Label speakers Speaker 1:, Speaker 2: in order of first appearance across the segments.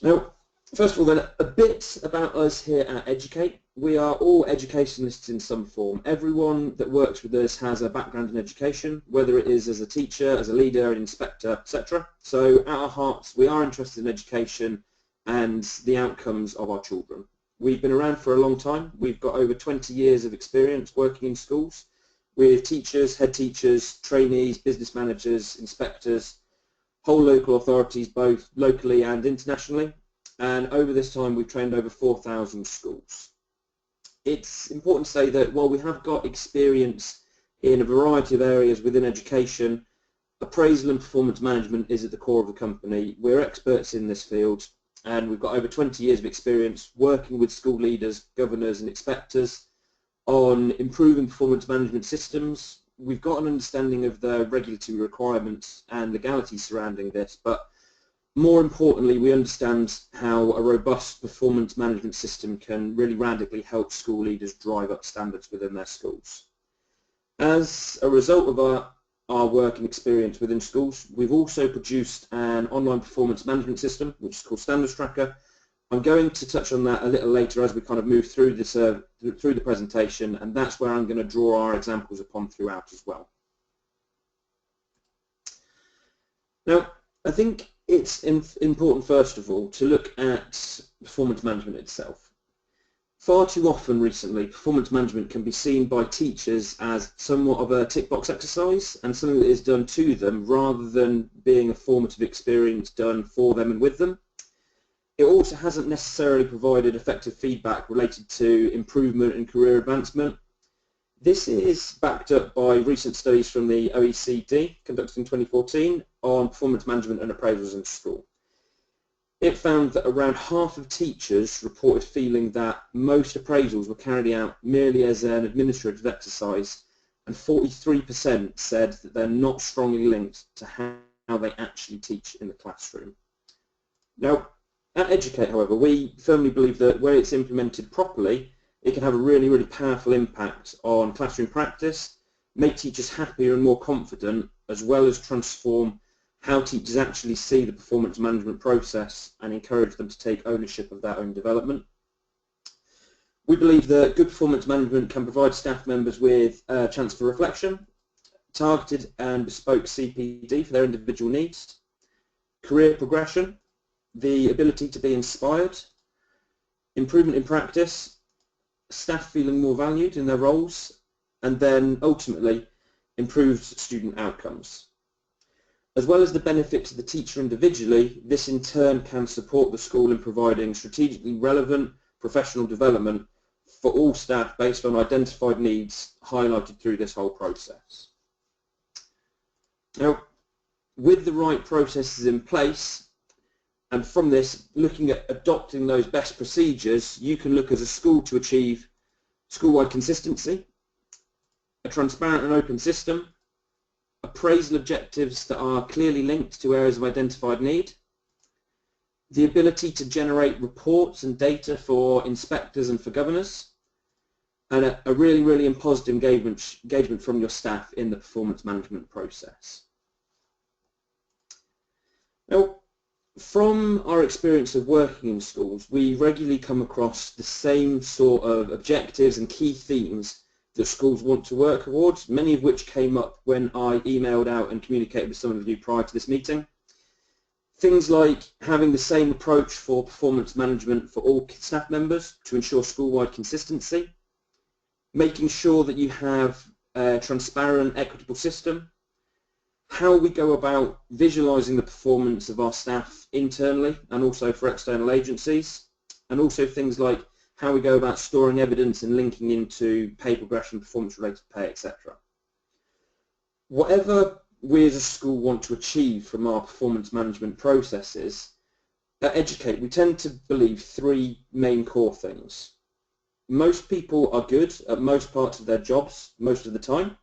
Speaker 1: Now, first of all then, a bit about us here at Educate. We are all educationalists in some form. Everyone that works with us has a background in education, whether it is as a teacher, as a leader, an inspector, etc. So at our hearts, we are interested in education and the outcomes of our children. We've been around for a long time. We've got over 20 years of experience working in schools with teachers, head teachers, trainees, business managers, inspectors, whole local authorities, both locally and internationally, and over this time we've trained over 4,000 schools. It's important to say that while we have got experience in a variety of areas within education, appraisal and performance management is at the core of the company. We're experts in this field, and we've got over 20 years of experience working with school leaders, governors and inspectors on improving performance management systems. We've got an understanding of the regulatory requirements and legalities surrounding this, but more importantly, we understand how a robust performance management system can really radically help school leaders drive up standards within their schools. As a result of our work and experience within schools, we've also produced an online performance management system, which is called Standards Tracker. I'm going to touch on that a little later as we kind of move through this through the presentation, and that's where I'm going to draw our examples upon throughout as well. Now, I think it's important first of all to look at performance management itself. Far too often recently, performance management can be seen by teachers as somewhat of a tick box exercise and something that is done to them rather than being a formative experience done for them and with them. It also hasn't necessarily provided effective feedback related to improvement and career advancement. This is backed up by recent studies from the OECD conducted in 2014 on performance management and appraisals in school. It found that around half of teachers reported feeling that most appraisals were carried out merely as an administrative exercise, and 43% said that they're not strongly linked to how they actually teach in the classroom. Now, at Educate, however, we firmly believe that where it's implemented properly, it can have a really, really powerful impact on classroom practice, make teachers happier and more confident, as well as transform how teachers actually see the performance management process and encourage them to take ownership of their own development. We believe that good performance management can provide staff members with a chance for reflection, targeted and bespoke CPD for their individual needs, career progression, the ability to be inspired, improvement in practice, staff feeling more valued in their roles, and then ultimately improved student outcomes. As well as the benefit to the teacher individually, this in turn can support the school in providing strategically relevant professional development for all staff based on identified needs highlighted through this whole process. Now, with the right processes in place, and from this, looking at adopting those best procedures, you can look as a school to achieve school-wide consistency, a transparent and open system, appraisal objectives that are clearly linked to areas of identified need, the ability to generate reports and data for inspectors and for governors, and a really, really positive engagement from your staff in the performance management process. Now, from our experience of working in schools, we regularly come across the same sort of objectives and key themes that schools want to work towards, many of which came up when I emailed out and communicated with some of you prior to this meeting. Things like having the same approach for performance management for all staff members to ensure school-wide consistency, making sure that you have a transparent, equitable system, how we go about visualising the performance of our staff internally and also for external agencies, and also things like how we go about storing evidence and linking into pay progression, performance-related pay, etc. Whatever we as a school want to achieve from our performance management processes, at Educate we tend to believe three main core things. Most people are good at most parts of their jobs most of the time.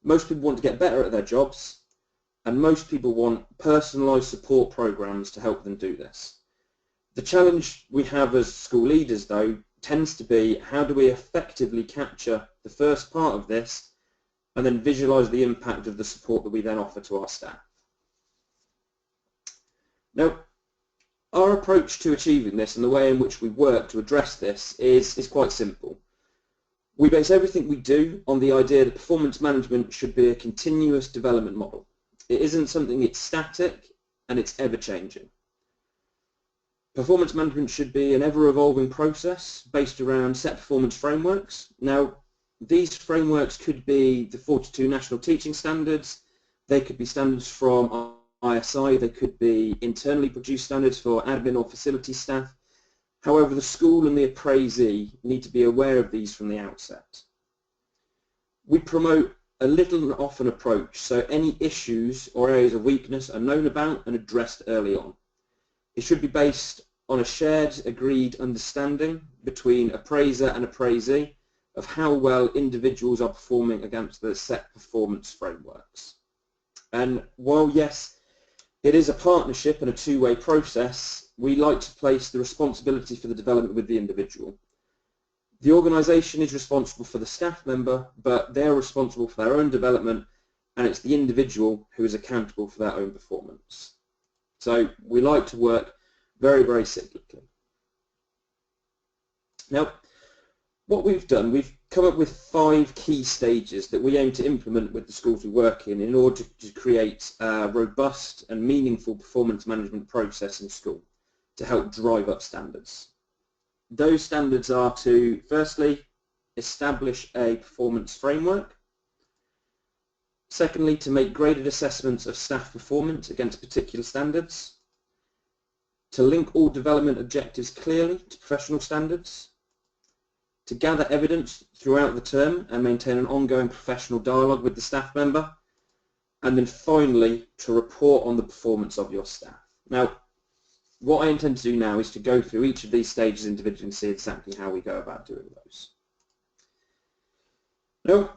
Speaker 1: Most people want to get better at their jobs, and most people want personalised support programs to help them do this. The challenge we have as school leaders, though, tends to be how do we effectively capture the first part of this and then visualise the impact of the support that we then offer to our staff. Now, our approach to achieving this and the way in which we work to address this is quite simple. We base everything we do on the idea that performance management should be a continuous development model. It isn't something that's static and it's ever-changing. Performance management should be an ever-evolving process based around set performance frameworks. Now, these frameworks could be the 42 national teaching standards, they could be standards from ISI, they could be internally produced standards for admin or facility staff. However, the school and the appraisee need to be aware of these from the outset. We promote a little and often approach, so any issues or areas of weakness are known about and addressed early on. It should be based on a shared, agreed understanding between appraiser and appraisee of how well individuals are performing against the set performance frameworks. And while, yes, it is a partnership and a two-way process, we like to place the responsibility for the development with the individual. The organisation is responsible for the staff member, but they're responsible for their own development, and it's the individual who is accountable for their own performance. So we like to work very, very cyclically. Now, what we've done, we've come up with 5 key stages that we aim to implement with the schools we work in order to create a robust and meaningful performance management process in school to help drive up standards. Those standards are to, firstly, establish a performance framework. Secondly, to make graded assessments of staff performance against particular standards. To link all development objectives clearly to professional standards. To gather evidence throughout the term and maintain an ongoing professional dialogue with the staff member. And then finally, to report on the performance of your staff. Now, what I intend to do now is to go through each of these stages individually and see exactly how we go about doing those. Now,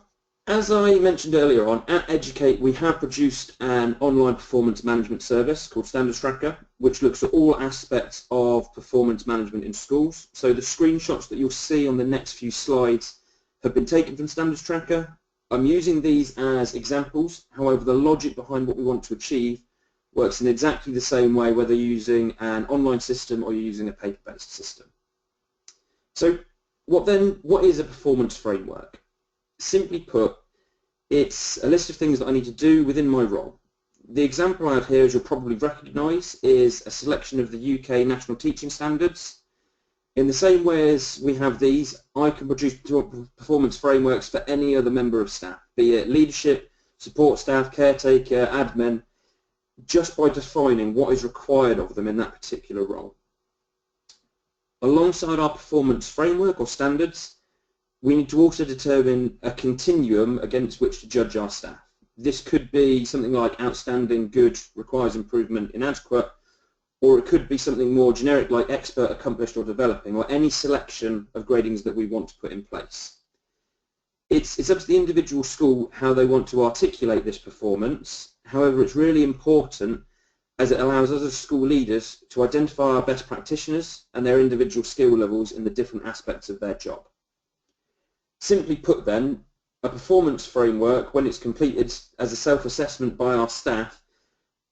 Speaker 1: as I mentioned earlier on, at Educate we have produced an online performance management service called Standards Tracker, which looks at all aspects of performance management in schools. So the screenshots that you'll see on the next few slides have been taken from Standards Tracker. I'm using these as examples, however the logic behind what we want to achieve works in exactly the same way whether you're using an online system or you're using a paper-based system. So what is a performance framework? Simply put, it's a list of things that I need to do within my role. The example I have here, as you'll probably recognise, is a selection of the UK National Teaching Standards. In the same way as we have these, I can produce performance frameworks for any other member of staff, be it leadership, support staff, caretaker, admin, just by defining what is required of them in that particular role. Alongside our performance framework or standards, we need to also determine a continuum against which to judge our staff. This could be something like outstanding, good, requires improvement, inadequate, or it could be something more generic like expert, accomplished, or developing, or any selection of gradings that we want to put in place. It's up to the individual school how they want to articulate this performance. However, it's really important as it allows us as school leaders to identify our best practitioners and their individual skill levels in the different aspects of their job. Simply put then, a performance framework, when it's completed as a self-assessment by our staff,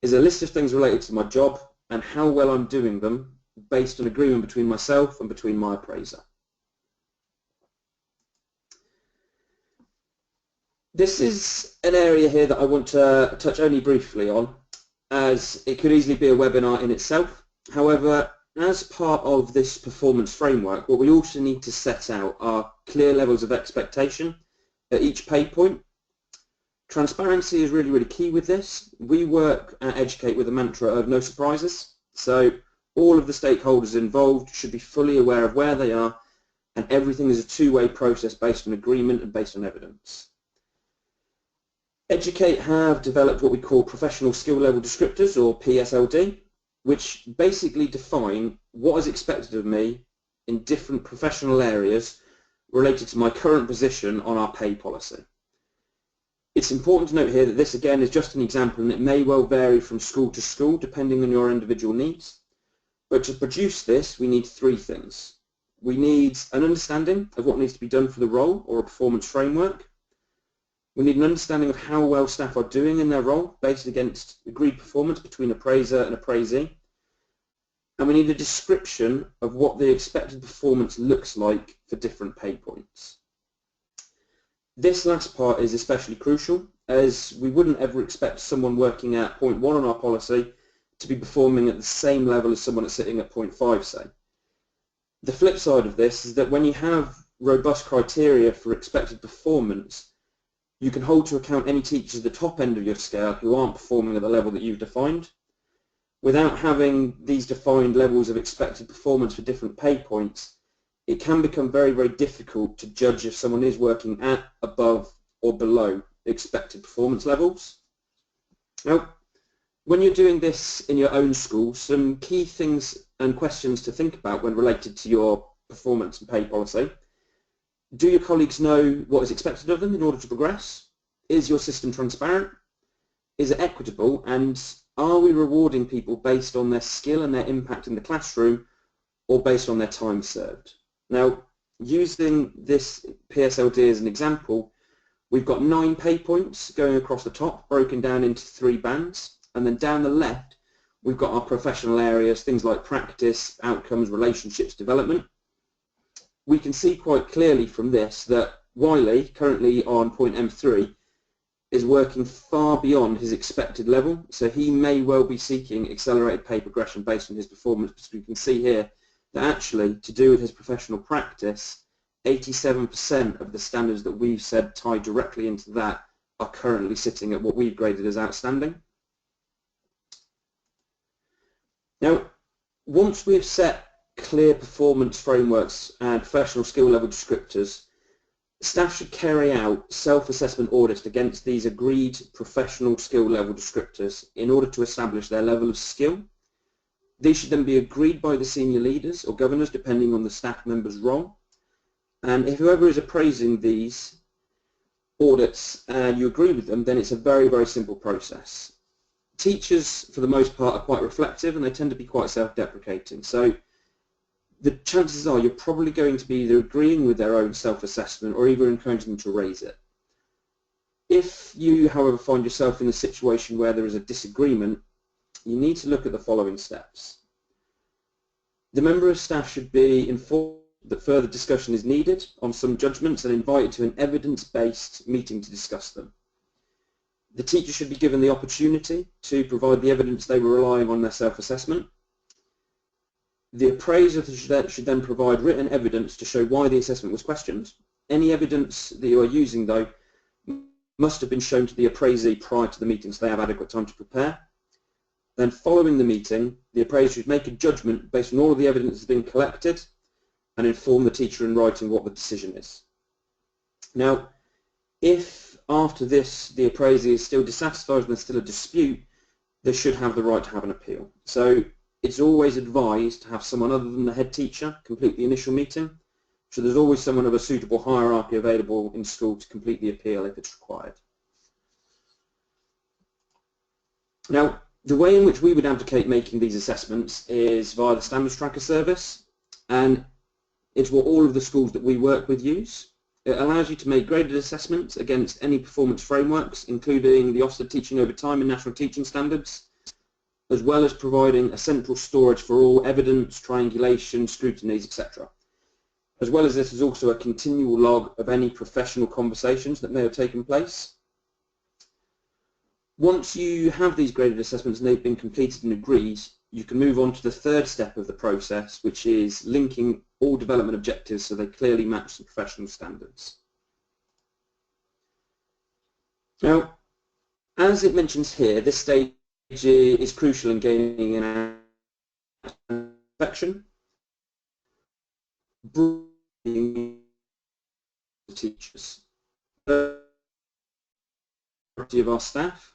Speaker 1: is a list of things related to my job and how well I'm doing them based on agreement between myself and between my appraiser. This is an area here that I want to touch only briefly on, as it could easily be a webinar in itself. However, as part of this performance framework, what we also need to set out are clear levels of expectation at each pay point. Transparency is really, really key with this. We work at Educate with a mantra of no surprises, so all of the stakeholders involved should be fully aware of where they are, and everything is a two-way process based on agreement and based on evidence. Educate have developed what we call professional skill level descriptors, or PSLD, which basically define what is expected of me in different professional areas related to my current position on our pay policy. It's important to note here that this again is just an example and it may well vary from school to school depending on your individual needs. But to produce this we need 3 things. We need an understanding of what needs to be done for the role or a performance framework. We need an understanding of how well staff are doing in their role based against agreed performance between appraiser and appraisee. and we need a description of what the expected performance looks like for different pay points. This last part is especially crucial, as we wouldn't ever expect someone working at point 1 on our policy to be performing at the same level as someone that's sitting at point 5, say. The flip side of this is that when you have robust criteria for expected performance, you can hold to account any teachers at the top end of your scale who aren't performing at the level that you've defined. Without having these defined levels of expected performance for different pay points, it can become very, very difficult to judge if someone is working at, above, or below expected performance levels. Now, when you're doing this in your own school, some key things and questions to think about when related to your performance and pay policy. Do your colleagues know what is expected of them in order to progress? Is your system transparent? Is it equitable? And are we rewarding people based on their skill and their impact in the classroom, or based on their time served? Now, using this PSLD as an example, we've got 9 pay points going across the top, broken down into 3 bands, and then down the left we've got our professional areas, things like practice, outcomes, relationships, development. We can see quite clearly from this that Wiley, currently on point M3, is working far beyond his expected level, so he may well be seeking accelerated pay progression based on his performance, because we can see here that actually, to do with his professional practice, 87% of the standards that we've said tie directly into that are currently sitting at what we've graded as outstanding. Now, once we've set clear performance frameworks and professional skill level descriptors, staff should carry out self-assessment audits against these agreed professional skill level descriptors in order to establish their level of skill. These should then be agreed by the senior leaders or governors, depending on the staff member's role. And if whoever is appraising these audits and you agree with them, then it's a very, very simple process. Teachers, for the most part, are quite reflective and they tend to be quite self-deprecating. So the chances are you're probably going to be either agreeing with their own self-assessment or even encouraging them to raise it. If you, however, find yourself in a situation where there is a disagreement, you need to look at the following steps. The member of staff should be informed that further discussion is needed on some judgments and invited to an evidence-based meeting to discuss them. The teacher should be given the opportunity to provide the evidence they were relying on in their self-assessment. The appraiser should then provide written evidence to show why the assessment was questioned. Any evidence that you are using, though, must have been shown to the appraisee prior to the meeting so they have adequate time to prepare. Then following the meeting, the appraiser should make a judgment based on all of the evidence that has been collected and inform the teacher in writing what the decision is. Now, if after this the appraisee is still dissatisfied and there's still a dispute, they should have the right to have an appeal. So it's always advised to have someone other than the head teacher complete the initial meeting. So there's always someone of a suitable hierarchy available in school to complete the appeal if it's required. Now, the way in which we would advocate making these assessments is via the Standards Tracker service, and it's what all of the schools that we work with use. It allows you to make graded assessments against any performance frameworks, including the Ofsted Teaching Over Time and National Teaching Standards, as well as providing a central storage for all evidence, triangulation, scrutinies, etc. As well as this is also a continual log of any professional conversations that may have taken place. Once you have these graded assessments and they've been completed and agreed, you can move on to the third step of the process, which is linking all development objectives so they clearly match the professional standards. Now, as it mentions here, this stage is crucial in gaining an affection, bringing teachers, the majority of our staff,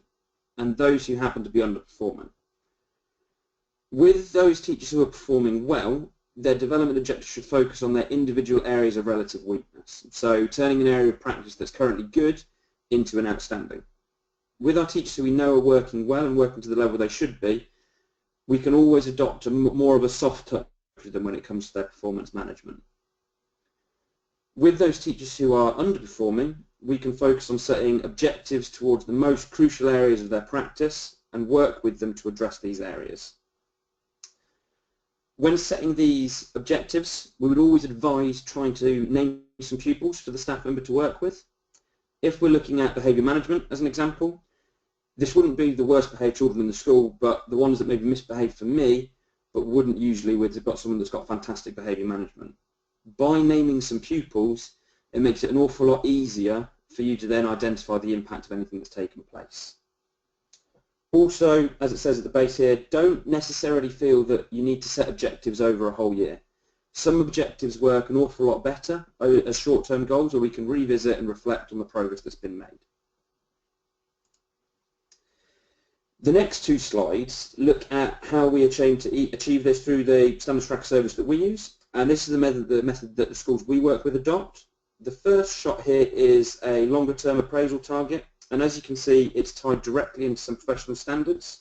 Speaker 1: and those who happen to be underperforming. With those teachers who are performing well, their development objectives should focus on their individual areas of relative weakness. So turning an area of practice that's currently good into an outstanding. With our teachers who we know are working well and working to the level they should be, we can always adopt more of a soft touch with them when it comes to their performance management. With those teachers who are underperforming, we can focus on setting objectives towards the most crucial areas of their practice and work with them to address these areas. When setting these objectives, we would always advise trying to name some pupils for the staff member to work with. If we're looking at behaviour management as an example, this wouldn't be the worst behaved children in the school, but the ones that maybe misbehave for me, but wouldn't usually with they've got someone that's got fantastic behaviour management. By naming some pupils, it makes it an awful lot easier for you to then identify the impact of anything that's taken place. Also, as it says at the base here, don't necessarily feel that you need to set objectives over a whole year. Some objectives work an awful lot better as short-term goals, or we can revisit and reflect on the progress that's been made. The next two slides look at how we achieve this through the standards tracker service that we use, and this is the method that the schools we work with adopt. The first shot here is a longer-term appraisal target, and as you can see, it's tied directly into some professional standards.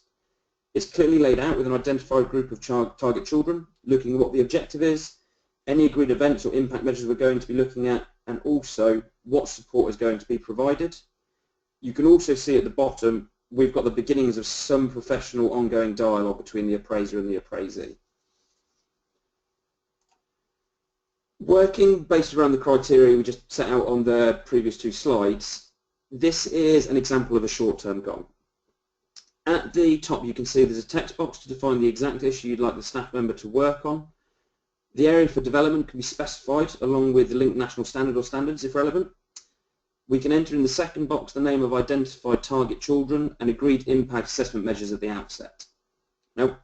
Speaker 1: It's clearly laid out with an identified group of target children, looking at what the objective is, any agreed events or impact measures we're going to be looking at, and also what support is going to be provided. You can also see at the bottom, we've got the beginnings of some professional ongoing dialogue between the appraiser and the appraisee. Working based around the criteria we just set out on the previous two slides, this is an example of a short-term goal. At the top you can see there's a text box to define the exact issue you'd like the staff member to work on. The area for development can be specified along with the linked national standard or standards if relevant. We can enter in the second box the name of identified target children and agreed impact assessment measures at the outset. Now,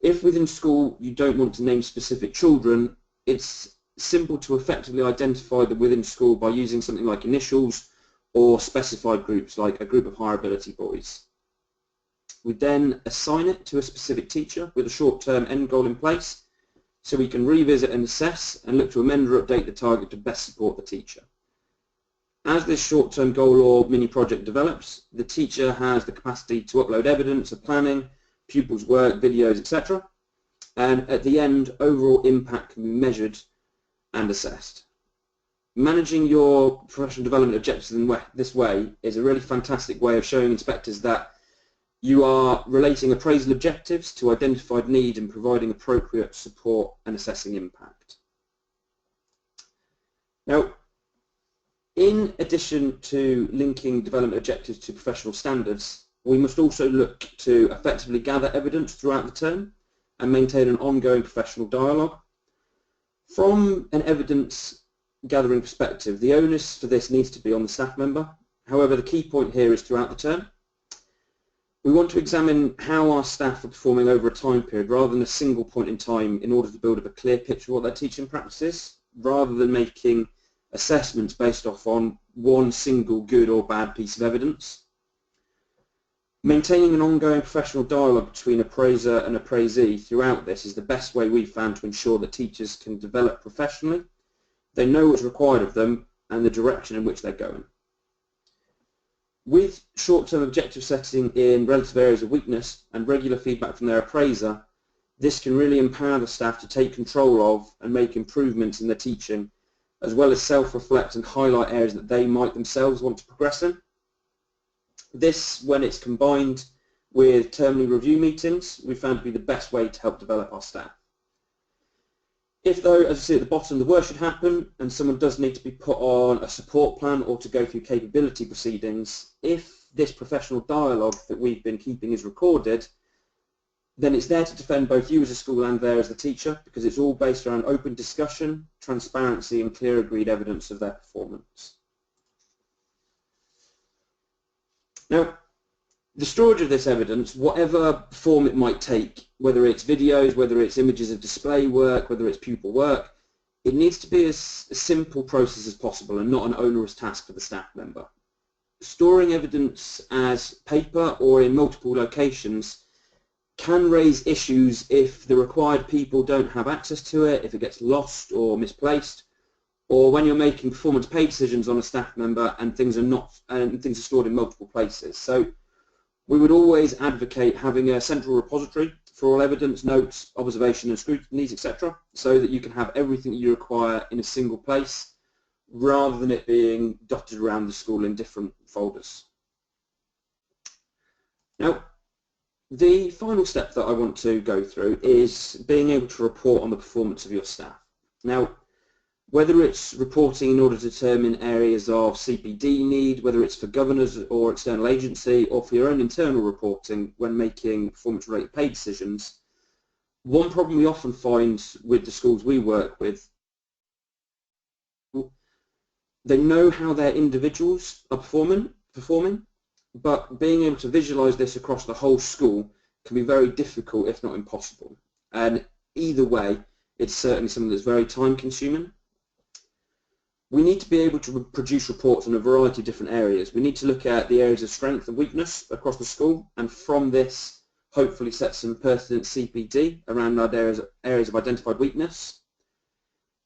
Speaker 1: if within school you don't want to name specific children, it's simple to effectively identify them within school by using something like initials or specified groups like a group of higher ability boys. We then assign it to a specific teacher with a short-term end goal in place so we can revisit and assess and look to amend or update the target to best support the teacher. As this short-term goal or mini-project develops, the teacher has the capacity to upload evidence of planning, pupils' work, videos, etc. And at the end, overall impact can be measured and assessed. Managing your professional development objectives in this way is a really fantastic way of showing inspectors that you are relating appraisal objectives to identified need and providing appropriate support and assessing impact. Now, in addition to linking development objectives to professional standards, we must also look to effectively gather evidence throughout the term and maintain an ongoing professional dialogue. From an evidence gathering perspective, the onus for this needs to be on the staff member. However, the key point here is throughout the term. We want to examine how our staff are performing over a time period rather than a single point in time in order to build up a clear picture of what their teaching practice is, rather than making assessments based off on one single good or bad piece of evidence. Maintaining an ongoing professional dialogue between appraiser and appraisee throughout this is the best way we've found to ensure that teachers can develop professionally, they know what's required of them and the direction in which they're going. With short-term objective setting in relative areas of weakness and regular feedback from their appraiser, this can really empower the staff to take control of and make improvements in their teaching, as well as self-reflect and highlight areas that they might themselves want to progress in. This, when it's combined with termly review meetings, we found to be the best way to help develop our staff. If though, as you see at the bottom, the worst should happen and someone does need to be put on a support plan or to go through capability proceedings, if this professional dialogue that we've been keeping is recorded, then it's there to defend both you as a school and there as the teacher, because it's all based around open discussion, transparency and clear agreed evidence of their performance. Now, the storage of this evidence, whatever form it might take, whether it's videos, whether it's images of display work, whether it's pupil work, it needs to be as simple process as possible and not an onerous task for the staff member. Storing evidence as paper or in multiple locations can raise issues if the required people don't have access to it, if it gets lost or misplaced, or when you're making performance pay decisions on a staff member and things are stored in multiple places. So we would always advocate having a central repository for all evidence, notes, observation and scrutinies, etc., so that you can have everything that you require in a single place rather than it being dotted around the school in different folders. Now, The final step that I want to go through is being able to report on the performance of your staff. Now, whether it's reporting in order to determine areas of CPD need, whether it's for governors or external agency, or for your own internal reporting when making performance-related pay decisions, one problem we often find with the schools we work with, they know how their individuals are performing, but being able to visualize this across the whole school can be very difficult, if not impossible. And either way, it's certainly something that's very time consuming. We need to be able to produce reports on a variety of different areas. We need to look at the areas of strength and weakness across the school, and from this hopefully set some pertinent CPD around our areas of identified weakness.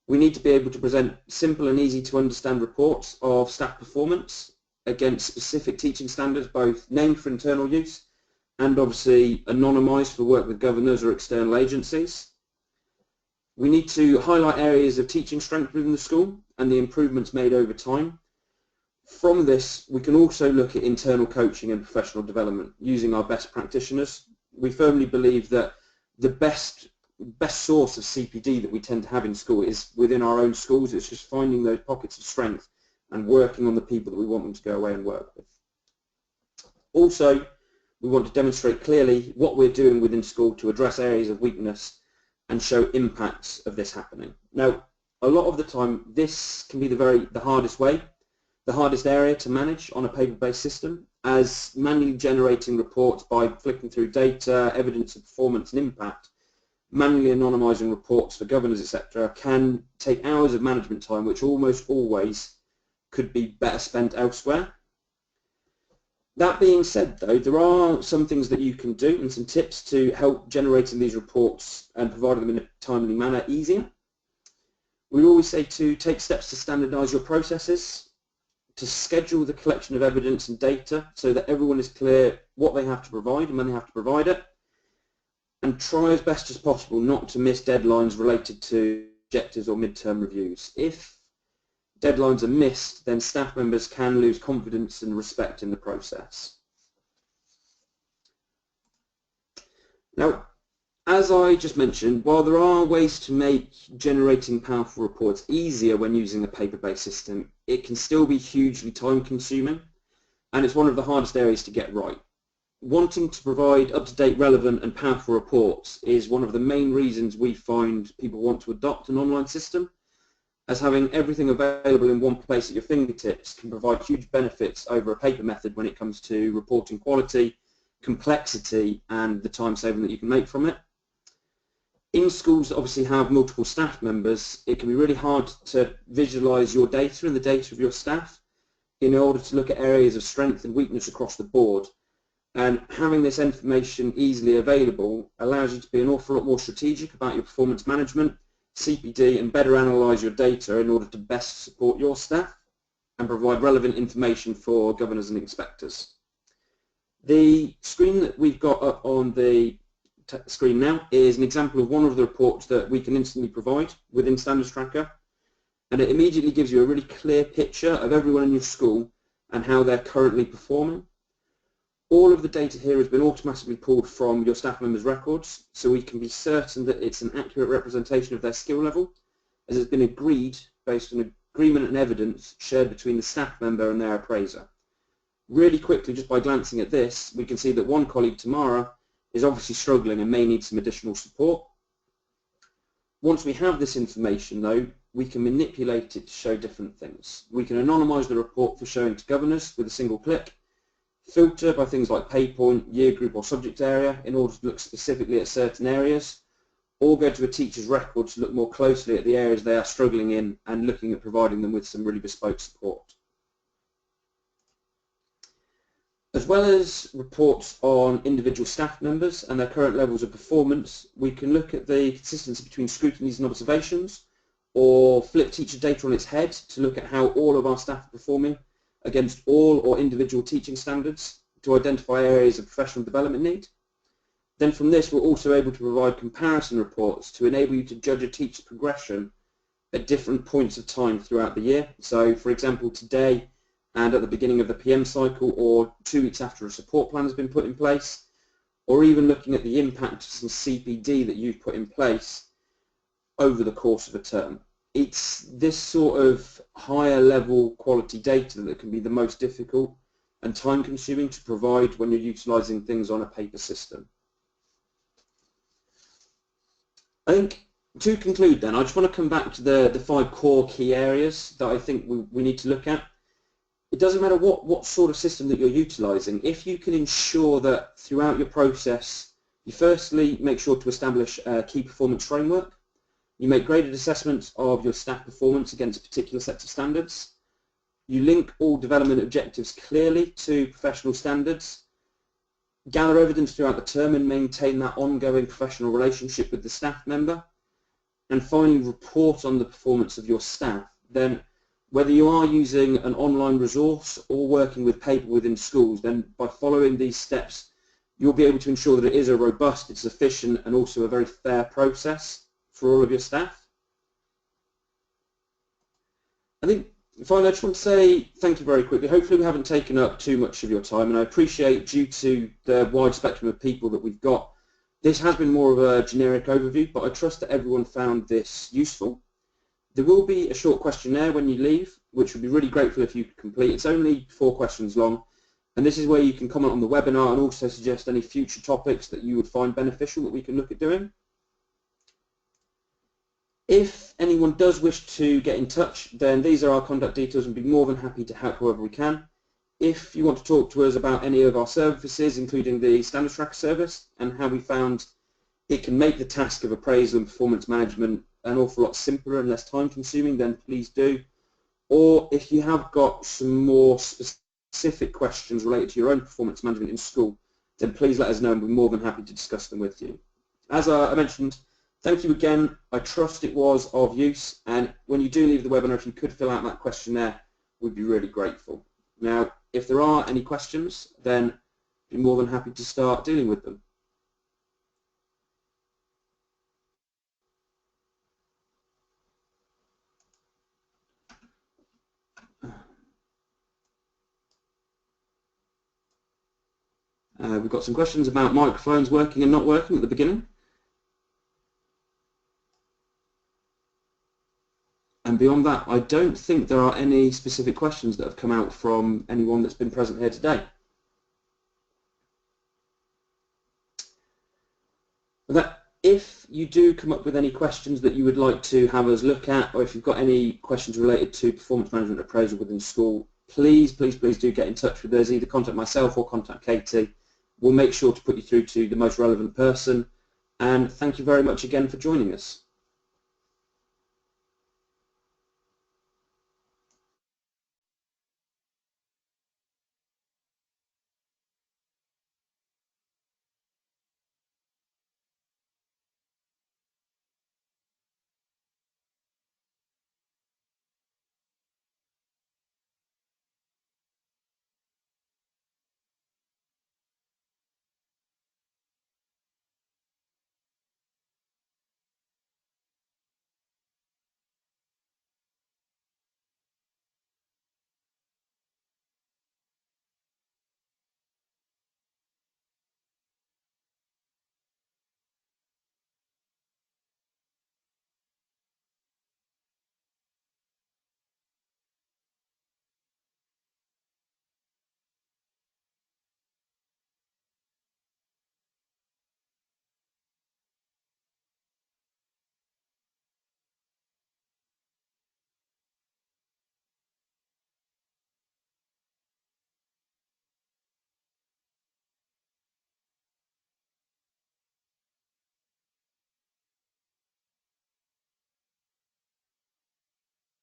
Speaker 1: We need to be able to present simple and easy to understand reports of staff performance against specific teaching standards, both named for internal use and obviously anonymised for work with governors or external agencies. We need to highlight areas of teaching strength within the school and the improvements made over time. From this, we can also look at internal coaching and professional development using our best practitioners. We firmly believe that the best source of CPD that we tend to have in school is within our own schools. It's just finding those pockets of strength and working on the people that we want them to go away and work with. Also, we want to demonstrate clearly what we're doing within school to address areas of weakness and show impacts of this happening. Now, a lot of the time, this can be the hardest way, the hardest area to manage on a paper-based system, as manually generating reports by flicking through data, evidence of performance and impact, manually anonymising reports for governors, etc., can take hours of management time, which almost always could be better spent elsewhere. That being said, though, there are some things that you can do and some tips to help generating these reports and providing them in a timely manner easier. We always say to take steps to standardise your processes, to schedule the collection of evidence and data so that everyone is clear what they have to provide and when they have to provide it, and try as best as possible not to miss deadlines related to objectives or midterm reviews. If deadlines are missed, then staff members can lose confidence and respect in the process. Now, as I just mentioned, while there are ways to make generating powerful reports easier when using a paper-based system, it can still be hugely time-consuming, and it's one of the hardest areas to get right. Wanting to provide up-to-date, relevant and powerful reports is one of the main reasons we find people want to adopt an online system, as having everything available in one place at your fingertips can provide huge benefits over a paper method when it comes to reporting quality, complexity and the time saving that you can make from it. In schools that obviously have multiple staff members, it can be really hard to visualise your data and the data of your staff in order to look at areas of strength and weakness across the board. And having this information easily available allows you to be an awful lot more strategic about your performance management, CPD, and better analyse your data in order to best support your staff and provide relevant information for governors and inspectors. The screen that we've got up on the screen now is an example of one of the reports that we can instantly provide within Standards Tracker, and it immediately gives you a really clear picture of everyone in your school and how they're currently performing. All of the data here has been automatically pulled from your staff members' records, so we can be certain that it's an accurate representation of their skill level, as it's been agreed based on agreement and evidence shared between the staff member and their appraiser. Really quickly, just by glancing at this, we can see that one colleague, Tamara, is obviously struggling and may need some additional support. Once we have this information, though, we can manipulate it to show different things. We can anonymise the report for showing to governors with a single click, filter by things like pay point, year group or subject area in order to look specifically at certain areas, or go to a teacher's record to look more closely at the areas they are struggling in and looking at providing them with some really bespoke support. As well as reports on individual staff members and their current levels of performance, we can look at the consistency between scrutinies and observations, or flip teacher data on its head to look at how all of our staff are performing against all or individual teaching standards to identify areas of professional development need. Then from this, we're also able to provide comparison reports to enable you to judge a teacher's progression at different points of time throughout the year. So, for example, today and at the beginning of the PM cycle, or 2 weeks after a support plan has been put in place, or even looking at the impact of some CPD that you've put in place over the course of a term. It's this sort of higher level quality data that can be the most difficult and time consuming to provide when you're utilising things on a paper system. I think to conclude then, I just want to come back to the 5 core key areas that I think we need to look at. It doesn't matter what sort of system that you're utilising. If you can ensure that throughout your process, you firstly make sure to establish a key performance framework. You make graded assessments of your staff performance against a particular set of standards. You link all development objectives clearly to professional standards. Gather evidence throughout the term and maintain that ongoing professional relationship with the staff member. And finally, report on the performance of your staff. Then, whether you are using an online resource or working with paper within schools, then by following these steps, you'll be able to ensure that it is a robust, it's efficient, and also a very fair process for all of your staff. I think finally I just want to say thank you very quickly. Hopefully we haven't taken up too much of your time, and I appreciate, due to the wide spectrum of people that we've got, this has been more of a generic overview, but I trust that everyone found this useful. There will be a short questionnaire when you leave, which would be really grateful if you could complete. It's only 4 questions long, and this is where you can comment on the webinar and also suggest any future topics that you would find beneficial that we can look at doing. If anyone does wish to get in touch, then these are our contact details, and we'd be more than happy to help however we can. If you want to talk to us about any of our services, including the Standards Tracker service, and how we found it can make the task of appraisal and performance management an awful lot simpler and less time consuming, then please do. Or if you have got some more specific questions related to your own performance management in school, then please let us know and we're more than happy to discuss them with you. As I mentioned, thank you again. I trust it was of use, and when you do leave the webinar, if you could fill out that questionnaire, we'd be really grateful. Now, if there are any questions, then I'd be more than happy to start dealing with them. We've got some questions about microphones working and not working at the beginning. And beyond that, I don't think there are any specific questions that have come out from anyone that's been present here today. If you do come up with any questions that you would like to have us look at, or if you've got any questions related to performance management appraisal within school, please do get in touch with us. Either contact myself or contact Katie. We'll make sure to put you through to the most relevant person. And thank you very much again for joining us.